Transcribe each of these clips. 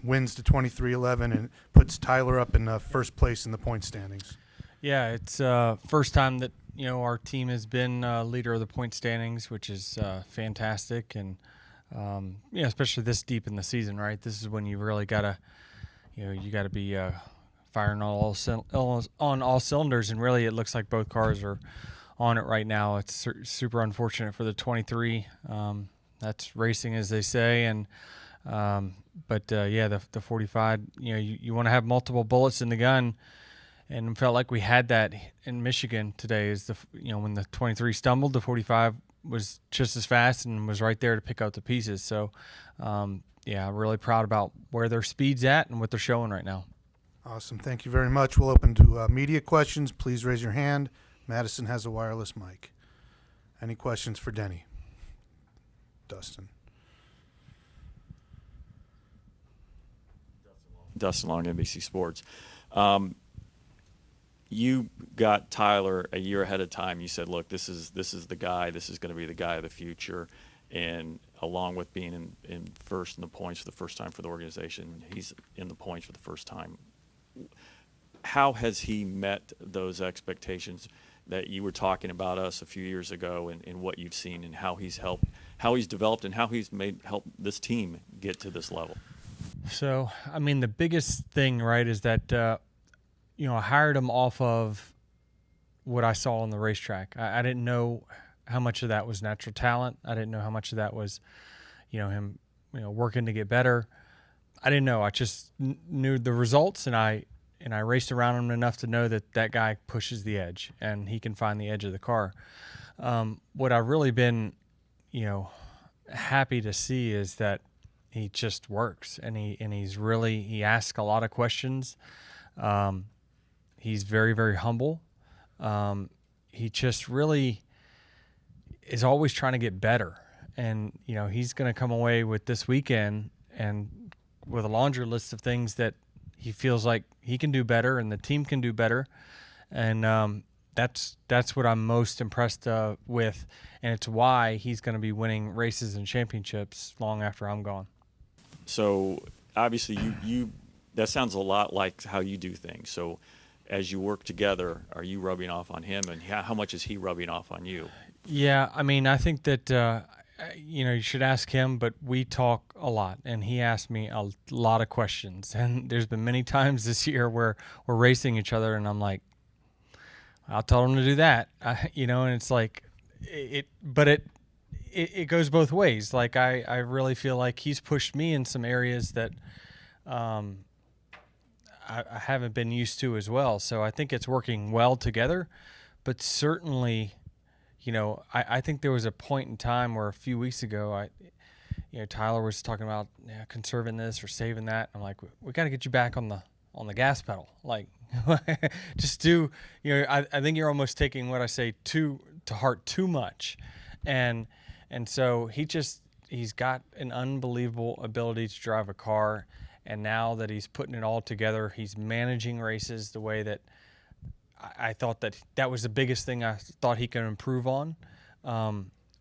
Wins to 23-11 and puts Tyler up in first place in the point standings. Yeah, it's first time that our team has been leader of the point standings, which is fantastic, and especially this deep in the season, right? This is when you really gotta be firing on all cylinders, and really it looks like both cars are on it right now. It's super unfortunate for the 23. That's racing, as they say, and the 45. You want to have multiple bullets in the gun. And felt like we had that in Michigan today. Is when the 23 stumbled, the 45 was just as fast and was right there to pick out the pieces. So, really proud about where their speed's at and what they're showing right now. Awesome. Thank you very much. We'll open to media questions. Please raise your hand. Madison has a wireless mic. Any questions for Denny? Dustin. Dustin Long, NBC Sports. You got Tyler a year ahead of time. You said, look, this is the guy. This is going to be the guy of the future. And along with being in first in the points for the first time for the organization, he's in the points for the first time. How has he met those expectations that you were talking about us a few years ago, and what you've seen, and how he's developed, and how he's helped this team get to this level? So, the biggest thing, right, is that I hired him off of what I saw on the racetrack. I didn't know how much of that was natural talent. I didn't know how much of that was, him, working to get better. I didn't know. I just knew the results, and I raced around him enough to know that guy pushes the edge and he can find the edge of the car. What I've really been, happy to see is that he just works, and he asks a lot of questions. He's very, very humble. He just really is always trying to get better. And, he's going to come away with this weekend and with a laundry list of things that he feels like he can do better and the team can do better. And that's what I'm most impressed with. And it's why he's going to be winning races and championships long after I'm gone. So, obviously, you that sounds a lot like how you do things. So, as you work together, are you rubbing off on him, and how much is he rubbing off on you? Yeah, I think that you should ask him, but we talk a lot, and he asked me a lot of questions. And there's been many times this year where we're racing each other, and I'm like, I'll tell him to do that, and it's like it goes both ways. Like I really feel like he's pushed me in some areas that I haven't been used to as well. So I think it's working well together, but certainly, I think there was a point in time where a few weeks ago, Tyler was talking about conserving this or saving that. I'm like, we got to get you back on the gas pedal. Like, just do, I think you're almost taking what I say to heart too much. And so he's got an unbelievable ability to drive a car. And now that he's putting it all together, he's managing races the way that I thought that was the biggest thing I thought he could improve on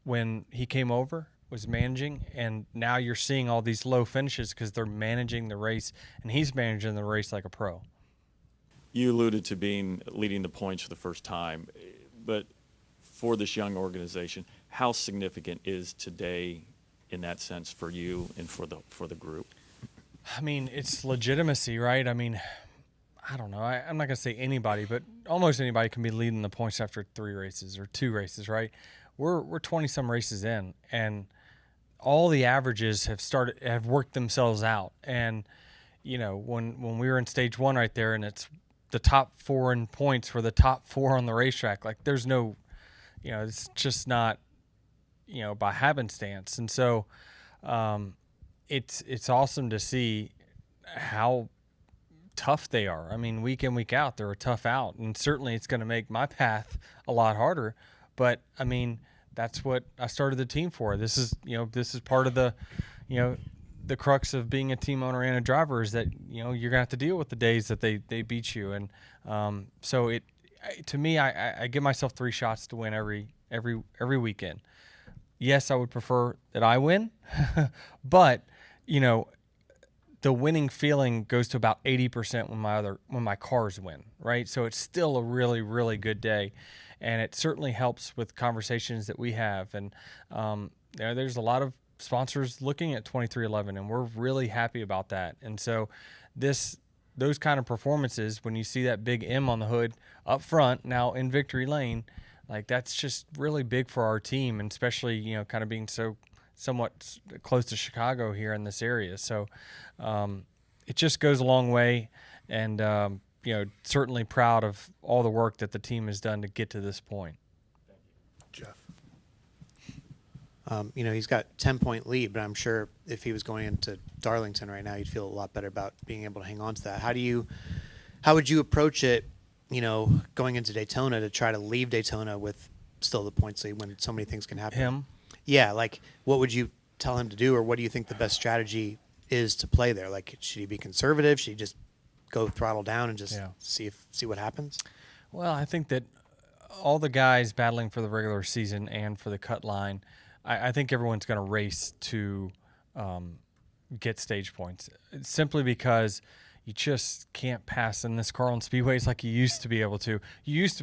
when he came over, was managing. And now you're seeing all these low finishes because they're managing the race, and he's managing the race like a pro. You alluded to leading the points for the first time, but for this young organization, how significant is today in that sense for you and for the group? It's legitimacy, right? I don't know. I'm not going to say anybody, but almost anybody can be leading the points after 3 races or 2 races, right? We're 20-some races in, and all the averages have worked themselves out. And, when we were in stage 1 right there, and it's the top 4 in points for the top 4 on the racetrack, like there's no, it's just not, by happenstance. And so it's awesome to see how tough they are. Week in, week out, they're a tough out, and certainly it's going to make my path a lot harder. But that's what I started the team for. This is part of the crux of being a team owner and a driver, is that you're gonna have to deal with the days that they beat you. And so to me, I give myself 3 shots to win every weekend. Yes, I would prefer that I win, but the winning feeling goes to about 80% when my cars win, right? So it's still a really, really good day, and it certainly helps with conversations that we have. And there's a lot of sponsors looking at 2311, and we're really happy about that. And so those kind of performances, when you see that big M on the hood up front now in victory lane, like that's just really big for our team, and especially kind of being somewhat close to Chicago here in this area. So it just goes a long way, and certainly proud of all the work that the team has done to get to this point. Jeff. He's got 10-point lead, but I'm sure if he was going into Darlington right now, you'd feel a lot better about being able to hang on to that. How would you approach it, going into Daytona to try to leave Daytona with still the points lead when so many things can happen? Him? Yeah, like what would you tell him to do, or what do you think the best strategy is to play there? Like, should he be conservative? Should he just go throttle down and just see what happens? Well, I think that all the guys battling for the regular season and for the cut line, I think everyone's going to race to get stage points, simply because you just can't pass in this car on speedways like you used to be able to.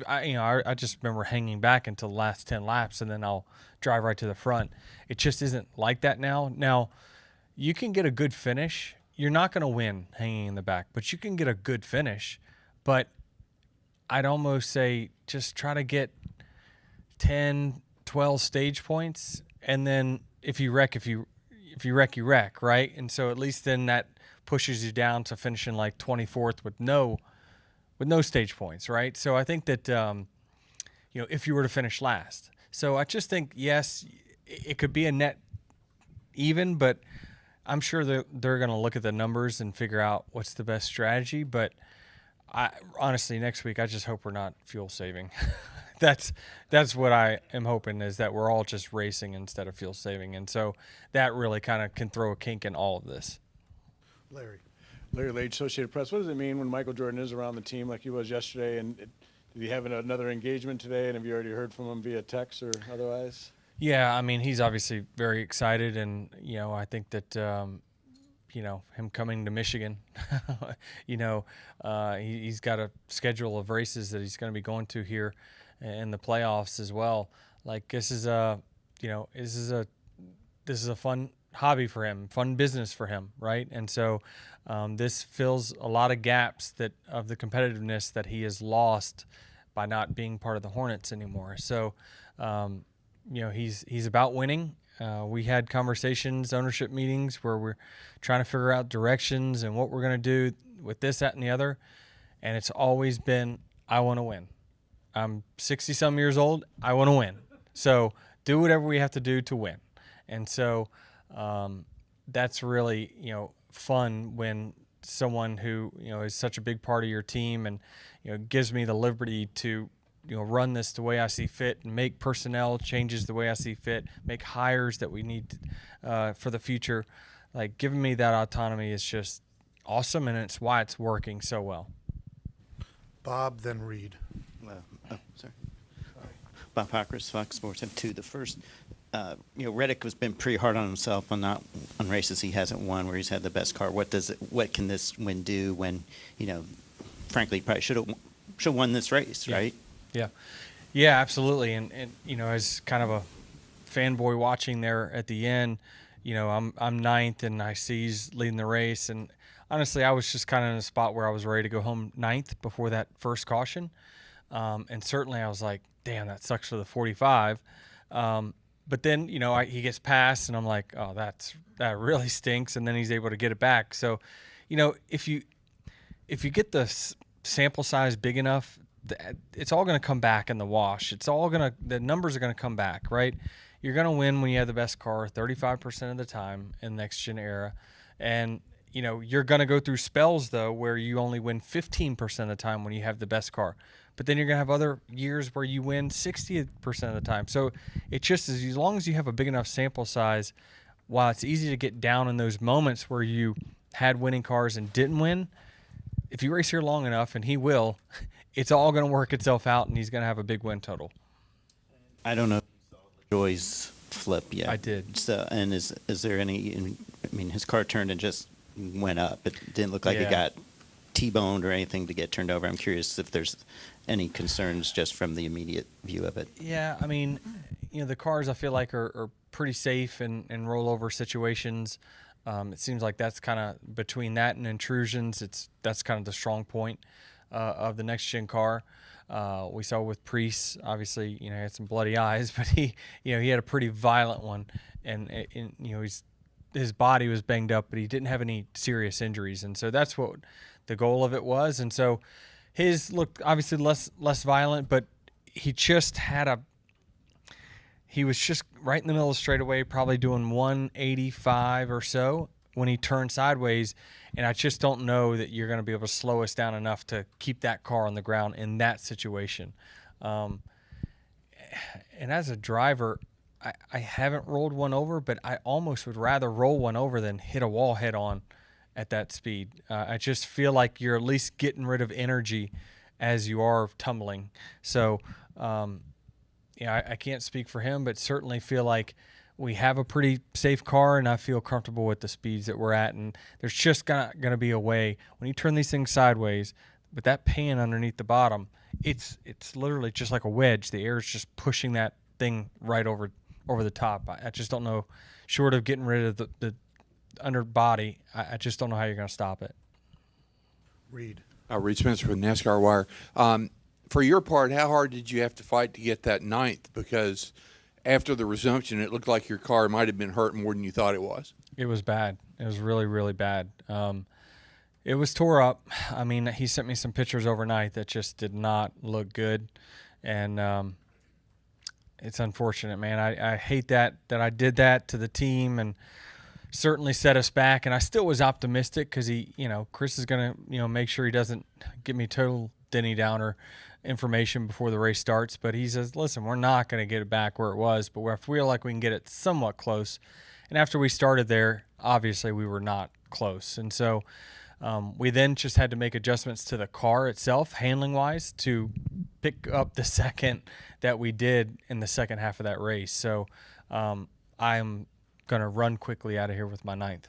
I just remember hanging back until the last 10 laps, and then I'll drive right to the front. It just isn't like that now. Now, you can get a good finish. You're not going to win hanging in the back, but you can get a good finish. But I'd almost say just try to get 10, 12 stage points, and then if you wreck, you wreck, right? And so at least then that pushes you down to finishing like 24th with no stage points, right? So I think that if you were to finish last, so I just think yes, it could be a net even, but I'm sure they're going to look at the numbers and figure out what's the best strategy. But honestly, next week I just hope we're not fuel saving. That's what I am hoping, is that we're all just racing instead of fuel saving, and so that really kind of can throw a kink in all of this. Larry. Larry Lage, Associated Press. What does it mean when Michael Jordan is around the team like he was yesterday? And did he have another engagement today? And have you already heard from him via text or otherwise? Yeah, I mean, he's obviously very excited, and I think that him coming to Michigan, he's got a schedule of races that he's going to be going to here in the playoffs as well. Like this is a fun hobby for him, fun business for him, right? And so this fills a lot of gaps of the competitiveness that he has lost by not being part of the Hornets anymore. So he's about winning. We had conversations, ownership meetings, where we're trying to figure out directions and what we're going to do with this, that, and the other. And it's always been, I want to win. I'm 60-some years old. I want to win. So do whatever we have to do to win. And so that's really, fun when someone who, is such a big part of your team and, gives me the liberty to, run this the way I see fit and make personnel changes the way I see fit, make hires that we need for the future. Like, giving me that autonomy is just awesome, and it's why it's working so well. Bob, then Reed. Sorry. Bob Pockris, Fox Sports. Have two. The first, Reddick has been pretty hard on himself on races he hasn't won where he's had the best car. What can this win do when, frankly, probably should have won this race, right? Yeah, absolutely. And as kind of a fanboy watching there at the end, I'm ninth and I see he's leading the race, and honestly, I was just kind of in a spot where I was ready to go home ninth before that first caution. And certainly I was like, damn, that sucks for the 45. But then, he gets past, and I'm like, oh, that really stinks. And then he's able to get it back. So, if you get the sample size big enough, it's all going to come back in the wash. The numbers are going to come back, right? You're going to win when you have the best car 35% of the time in the next gen era. And, you're going to go through spells, though, where you only win 15% of the time when you have the best car. But then you're going to have other years where you win 60% of the time. So it just is, as long as you have a big enough sample size, while it's easy to get down in those moments where you had winning cars and didn't win, if you race here long enough, and he will, it's all going to work itself out, and he's going to have a big win total. I don't know if you saw Joy's flip yet. I did. So, and is there any? I mean, his car turned in just went up. It didn't look like Yeah. it got T-boned or anything to get turned over. I'm curious if there's any concerns just from the immediate view of it. Yeah, I mean, the cars I feel like are pretty safe in rollover situations. It seems like that's kind of between that and intrusions. That's kind of the strong point of the next gen car. We saw with Priest, obviously, he had some bloody eyes, but he had a pretty violent one, and his body was banged up, but he didn't have any serious injuries, and so that's what the goal of it was. And so his looked obviously less violent, but he just had he was just right in the middle of the straightaway, probably doing 185 or so when he turned sideways. And I just don't know that you're going to be able to slow us down enough to keep that car on the ground in that situation. And as a driver, I haven't rolled one over, but I almost would rather roll one over than hit a wall head on at that speed. I just feel like you're at least getting rid of energy as you are tumbling. So, I can't speak for him, but certainly feel like we have a pretty safe car, and I feel comfortable with the speeds that we're at. And there's just going to be a way when you turn these things sideways, with that pan underneath the bottom, it's literally just like a wedge. The air is just pushing that thing right over the top. I just don't know, short of getting rid of the underbody, I just don't know how you're going to stop it. Reed. Reed Spencer with NASCAR Wire. For your part, how hard did you have to fight to get that ninth? Because after the resumption, it looked like your car might have been hurt more than you thought it was. It was bad. It was really, really bad. It was tore up. I mean, he sent me some pictures overnight that just did not look good. And it's unfortunate, man. I hate that I did that to the team, and certainly set us back. And I still was optimistic because Chris is going to, make sure he doesn't give me total Denny Downer information before the race starts. But he says, listen, we're not going to get it back where it was, but we feel like we can get it somewhat close. And after we started there, obviously we were not close. And so we then just had to make adjustments to the car itself, handling-wise, to pick up the second that we did in the second half of that race. So I'm going to run quickly out of here with my ninth.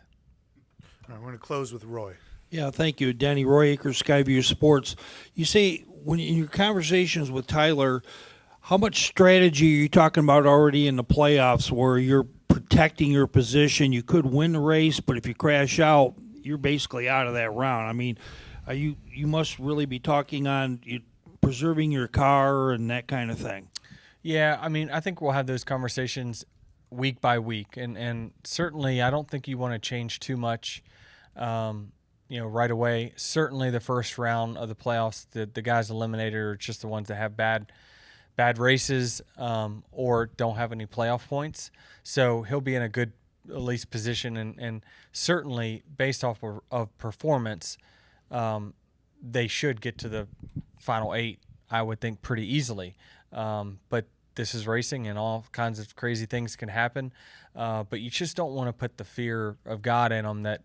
All right, we're going to close with Roy. Yeah, thank you, Denny. Roy Akers, Skyview Sports. You see, when in your conversations with Tyler, how much strategy are you talking about already in the playoffs where you're protecting your position? You could win the race, but if you crash out, you're basically out of that round. I mean, you must really be talking on preserving your car and that kind of thing. Yeah, I mean, I think we'll have those conversations week by week, and certainly I don't think you want to change too much right away. Certainly the first round of the playoffs, the guys eliminated are just the ones that have bad races or don't have any playoff points. So he'll be in a good, at least, position, and certainly based off of performance, they should get to the final 8, I would think, pretty easily. But this is racing, and all kinds of crazy things can happen. But you just don't want to put the fear of God in them that,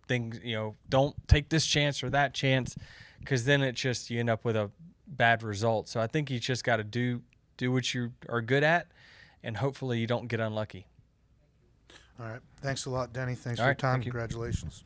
things, don't take this chance or that chance, because then you end up with a bad result. So I think you just got to do what you are good at, and hopefully you don't get unlucky. All right. Thanks a lot, Denny. Thanks All for your right, time. thank you. Congratulations.